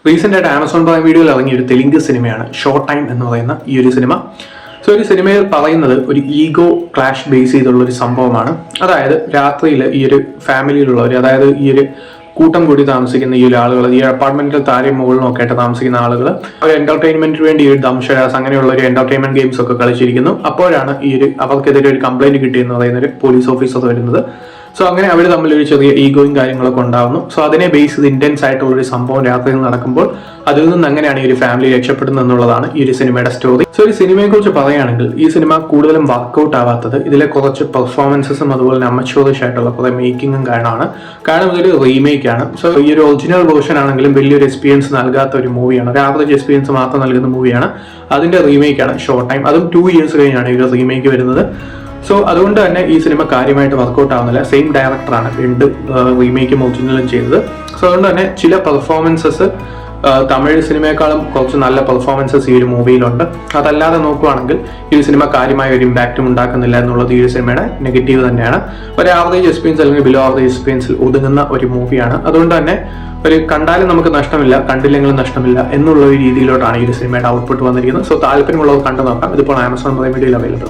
Recent ആയിട്ട് Amazon prime വീഡിയോയിൽ ഇറങ്ങിയ ഒരു തെലുങ്ക് സിനിമയാണ് ഷോ ടൈം എന്ന് പറയുന്ന ഈ ഒരു സിനിമ. സോ ഒരു സിനിമയിൽ പറയുന്നത് ഒരു ഈഗോ ക്ലാഷ് ബേസ് ചെയ്തുള്ള ഒരു സംഭവമാണ്. അതായത് രാത്രിയിൽ ഈ ഒരു ഫാമിലിയിലുള്ളവർ, അതായത് ഈ ഒരു കൂട്ടം കൂടി താമസിക്കുന്ന ഈ ഒരു ആളുകൾ, ഈ അപ്പാർട്ട്മെന്റിൽ താഴെ മുകളിലും ഒക്കെ ആയിട്ട് താമസിക്കുന്ന ആളുകൾ ഒരു എന്റർടൈൻമെന്റിന് വേണ്ടി ഒരു ദംഷരാസ് അങ്ങനെയുള്ള ഒരു എന്റർടൈൻമെന്റ് ഗെയിംസ് ഒക്കെ കളിച്ചിരിക്കുന്നു. അപ്പോഴാണ് ഈ ഒരു അവർക്കെതിരെ ഒരു കംപ്ലൈന്റ് കിട്ടിയെന്ന് പറയുന്ന ഒരു പോലീസ് ഓഫീസർ വരുന്നത്. സോ അങ്ങനെ അവർ തമ്മിൽ ഒരു ചെറിയ ഈഗോയും കാര്യങ്ങളൊക്കെ ഉണ്ടാകുന്നു. സോ അതിനെ ബേസ് ചെയ്ത് ഇന്റൻസ് ആയിട്ടുള്ള ഒരു സംഭവം രാത്രിയിൽ നടക്കുമ്പോൾ അതിൽ നിന്ന് എങ്ങനെയാണ് ഈ ഒരു ഫാമിലി രക്ഷപ്പെടുന്നത് എന്നുള്ളതാണ് ഈ ഒരു സിനിമയുടെ സ്റ്റോറി. സോ ഈ സിനിമയെ കുറിച്ച് പറയുകയാണെങ്കിൽ ഈ സിനിമ കൂടുതലും വർക്ക്ഔട്ട് ആവാത്തത് ഇതിലെ കുറച്ച് പെർഫോമൻസസും അതുപോലെ തന്നെ അമച്വറിഷ് ആയിട്ടുള്ള കുറെ മേക്കിങ്ങും കാരണമാണ്. കാരണം ഇതൊരു റീമേക്ക് ആണ്. സോ ഈ ഒരു ഒറിജിനൽ വേർഷൻ ആണെങ്കിലും വലിയൊരു എക്സ്പീരിയൻസ് നൽകാത്ത ഒരു മൂവിയാണ്, ഒരു ആവറേജ് എക്സ്പീരിയൻസ് മാത്രം നൽകുന്ന മൂവിയാണ്. അതിന്റെ റീമേക്ക് ആണ് ഷോ ടൈം. അതും 2 years കഴിഞ്ഞാണ് ഈ ഒരു റീമേക്ക് വരുന്നത്. സോ അതുകൊണ്ട് തന്നെ ഈ സിനിമ കാര്യമായിട്ട് വർക്ക്ഔട്ട് ആവുന്നില്ല. സെയിം ഡയറക്ടറാണ് 2 റീമേക്കും ഒറിജിനലും ചെയ്തത്. സോ അതുകൊണ്ട് തന്നെ ചില പെർഫോമൻസസ് തമിഴ് സിനിമയെക്കാളും കുറച്ച് നല്ല പെർഫോമൻസസ് ഈ ഒരു മൂവിയിലുണ്ട്. അതല്ലാതെ നോക്കുവാണെങ്കിൽ ഈ ഒരു സിനിമ കാര്യമായ ഒരു ഇമ്പാക്റ്റും ഉണ്ടാക്കുന്നില്ല എന്നുള്ളത് ഈ ഒരു സിനിമയുടെ നെഗറ്റീവ് തന്നെയാണ്. ഒരു ആവറേജ് എക്സ്പീരിയൻസ് അല്ലെങ്കിൽ ബിലോ ആവറേജ് എക്സ്പീരിയൻസിൽ ഒതുങ്ങുന്ന ഒരു മൂവിയാണ്. അതുകൊണ്ട് തന്നെ ഒരു കണ്ടാലും നമുക്ക് നഷ്ടമില്ല, കണ്ടില്ലെങ്കിലും നഷ്ടമില്ല എന്നുള്ള ഒരു രീതിയിലോട്ടാണ് ഈ ഒരു സിനിമയുടെ ഔട്ട്പുട്ട് വന്നിരിക്കുന്നത്. സോ താല്പര്യമുള്ളവർ കണ്ടു നോക്കാം. ഇതിപ്പോൾ ആമസോൺ പ്രൈം വീഡിയോയിൽ അവൈലബിൾ.